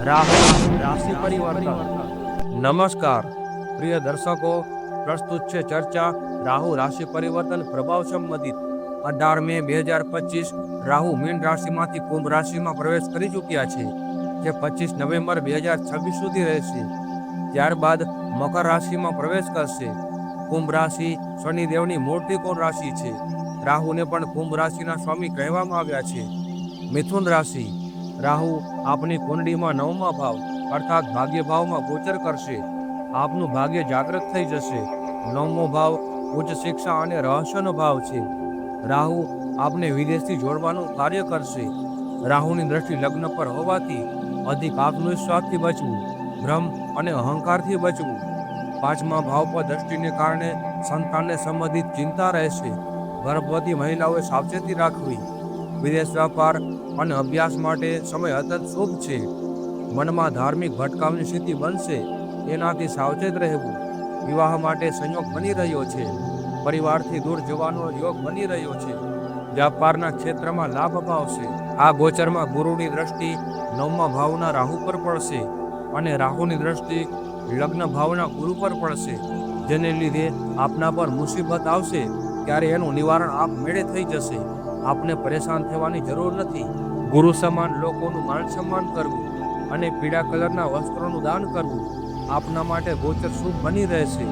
રાહુ રાશિ પરિવર્તન। નમસ્કાર પ્રિય દર્શકો, પ્રસ્તુત છે ચર્ચા રાહુ રાશિ પરિવર્તન પ્રભાવ સંબંધિત। 18 મે 2025 રાહુ મીન રાશિમાંથી કુંભ રાશિમાં પ્રવેશ કરી ચૂક્યા છે, જે 25 નવેમ્બર 2026 સુધી રહેશે। ત્યારબાદ મકર રાશિમાં પ્રવેશ કરશે। કુંભ રાશિ શનિદેવની મૂળ ત્રિકોણ રાશિ છે। રાહુને પણ કુંભ રાશિના સ્વામી કહેવામાં આવ્યા છે। મિથુન રાશિ, રાહુ આપની કુંડળીમાં 9મા ભાવ અર્થાત ભાગ્ય ભાવમાં ગોચર કરશે। આપનું ભાગ્ય જાગૃત થઈ જશે। 9મો ભાવ ઉચ્ચ શિક્ષા અને રહસ્યનો ભાવ છે। રાહુ આપને વિદેશથી જોડવાનું કાર્ય કરશે। રાહુની દ્રષ્ટિ લગ્ન પર હોવાથી અધિક આત્મવિશ્વાસથી બચવું, ભ્રમ અને અહંકારથી બચવું। 5મા ભાવ પર દ્રષ્ટિને કારણે સંતાનને સંબંધિત ચિંતા રહેશે। ગર્ભવતી મહિલાઓએ સાવચેતી રાખવી। વિદેશ વ્યાપાર અને અભ્યાસ માટે સમય અત્યંત શુભ છે। મનમાં ધાર્મિક ભટકાવની સ્થિતિ બનશે, તેનાથી સાવચેત રહેવું। વિવાહ માટે સંયોગ બની રહ્યો છે। પરિવારથી દૂર જવાનો યોગ બની રહ્યો છે। વ્યાપારના ક્ષેત્રમાં લાભ અપાવશે। આ ગોચરમાં ગુરુની દ્રષ્ટિ 9મા ભાવના રાહુ પર પડશે અને રાહુની દ્રષ્ટિ લગ્ન ભાવના ગુરુ પર પડશે, જેને લીધે આપના પર મુસીબત આવશે ત્યારે એનું નિવારણ આપમેળે થઈ જશે। આપને પરેશાન થવાની જરૂર નથી। ગુરુ સમાન લોકોનું માન સન્માન કરવું અને પીળા કલરના વસ્ત્રોનું દાન કરવું આપના માટે ગોચર શુભ બની રહેશે।